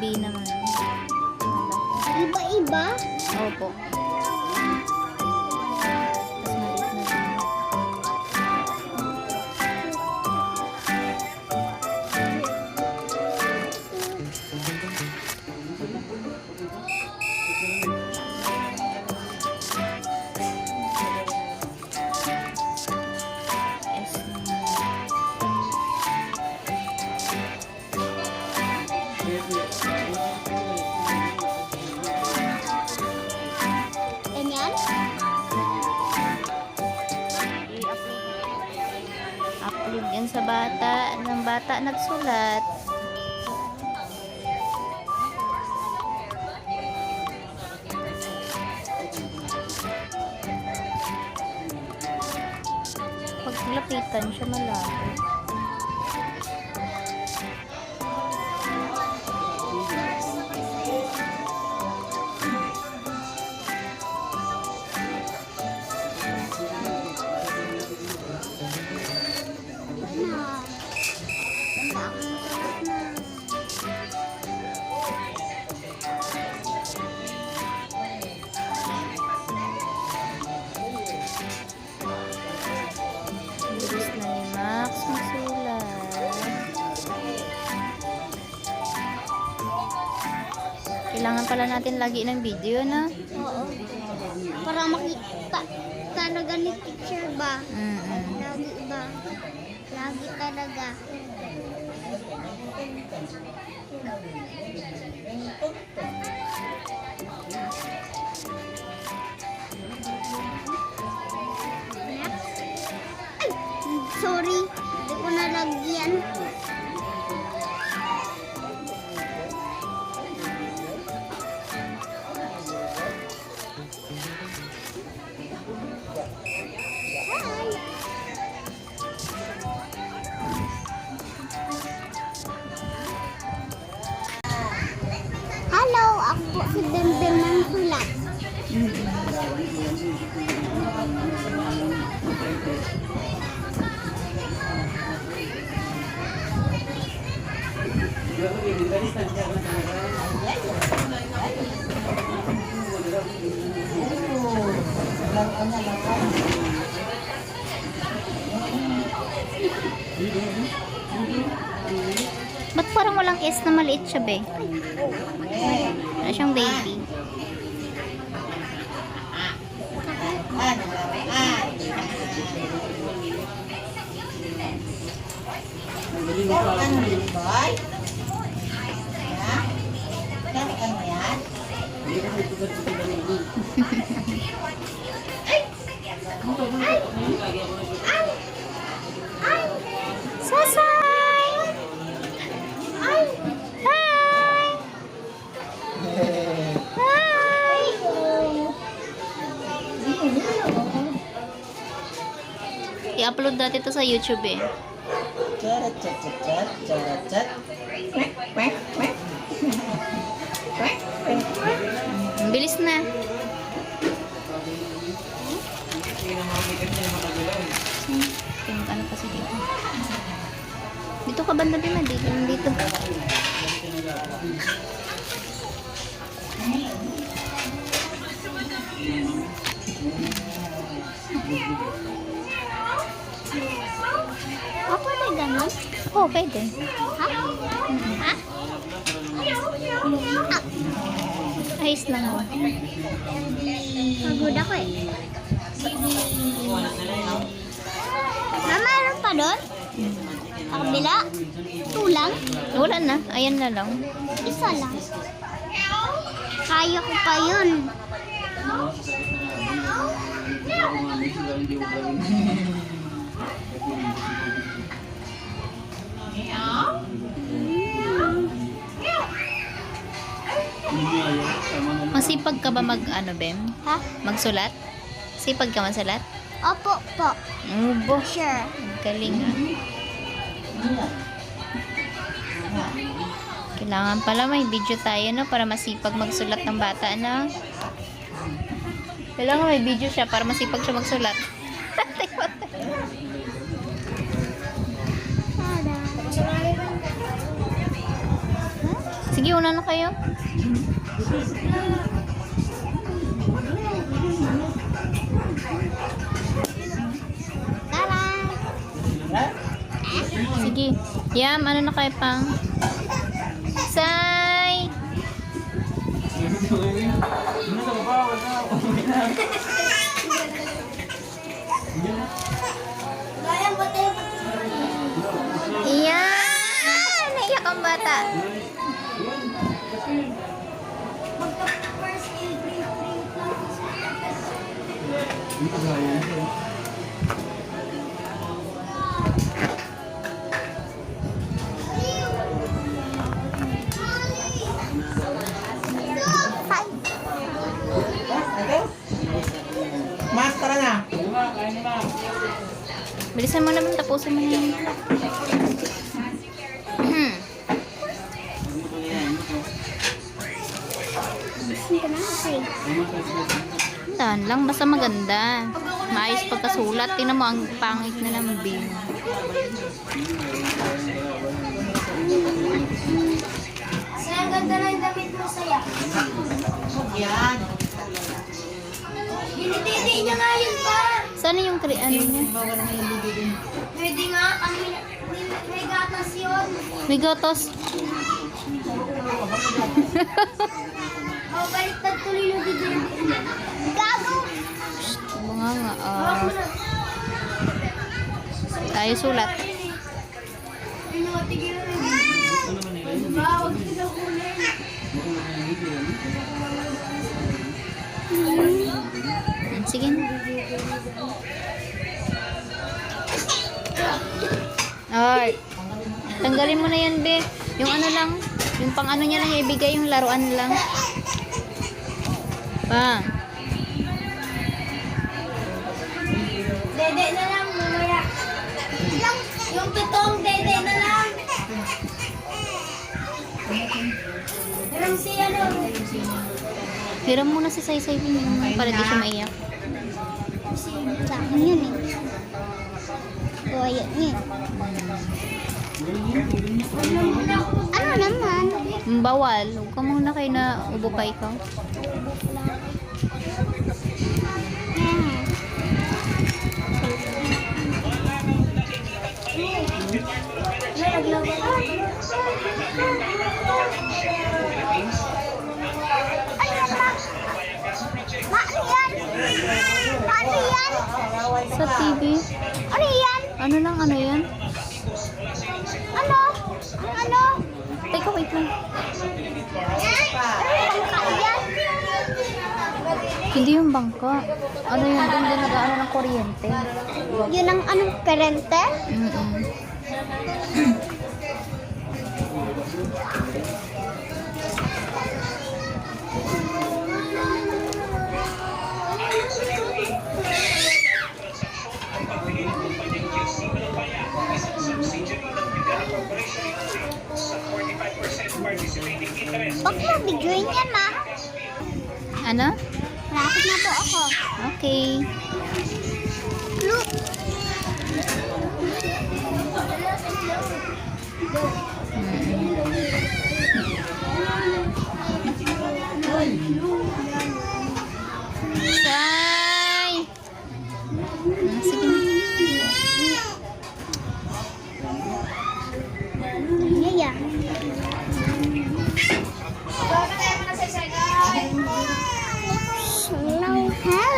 B naman. Iba-iba? Opo. Tapos maliit na din. S naman. Ganyan? Upload yan sa bata. Ng bata nagsulat. Pag lapitan siya malapit. Ano? Ganda akong sulat na. Bilis na ni Max magsulat. Kailangan pala natin lagi ng video, no? Oo. Para makita talaga ni teacher ba? Lagi ba? Lagi talaga. Next. Ay! Sorry. Hindi ko nalagyan. Hello, ako po si Bembem ng Sulat. Ba't parang walang S na maliit siya, be? Ano siyang baby? Sasay! Hi! Hi! I-upload natin ito sa YouTube eh. Charat, chat, chat, chat, charat, chat. Quack, quack, quack. Quack, quack, quack. Ang bilis na. Tingnan ano kasi dito. Dito ka banda din, dito. Dito. Ako na ganun? Oh, pwede. Ha? Ha? Ayos lang oh. Pagod ako eh. Meron pa doon? Kabila? Tulang? Wala na. Ayan na lang. Isa lang. Kaya ko pa yun. Masipag ka ba mag-ano, Bem? Ha? Magsulat? Sipag ka masulat? Opo po. Ubo. Sure. Galing ah. Kailangan pala may video tayo, no? Para masipag magsulat ng bata, no? Kailangan may video siya para masipag siya magsulat. Tada. Sige, una na kayo. Tara! Ha? Sige. Yam, ano na kayo pang? Say! Iyan! Naiyak ang bata. Ito? Mas, tara na. Bilisan mo naman, tapusin mo na yun. Gusto ko na kasi. Dahan lang, basta maganda. Maayos pagkasulat. Tingnan mo, ang pangit na ng bin. Saya ganda na yung damit mo, Saya. Yan. Dinititi niya nga yun pa. Sana yung ano niya? Bawal na yung bibigin. Pwede nga, may gatas yun. May gatos. Oh, baliktad tuloy yung bibigin. Gago! Mga nga. Tayo sulat. Sige na. Alright. Tanggalin mo na yan, be. Yung ano lang. Yung pang ano niya lang ibigay, yung laruan lang. Pang. Dede na lang, mamaya. Yung totoong dede na lang. Pero si ano? Hiram muna si Saysay para di siya maiyak. Sa akin yun eh. O, ayun yun. Ano naman? Bawal. Huwag ka muna kayo na ubo pa ikaw. Ano yan? Ano yan? Sa TV. Ano yan? Ano lang, ano yan? Ano? Ano? Teka, wait lang. Ano yan? Hindi yung bangka. Ano yun? Doon din nag-ano ng kuryente. Yun ang anong karente? Mm-mm. Huwag mo bigyan yan, ma. Ano? Malapit na po ako. Okay. Look. Say! Sige na. Yaya. Hello, ha?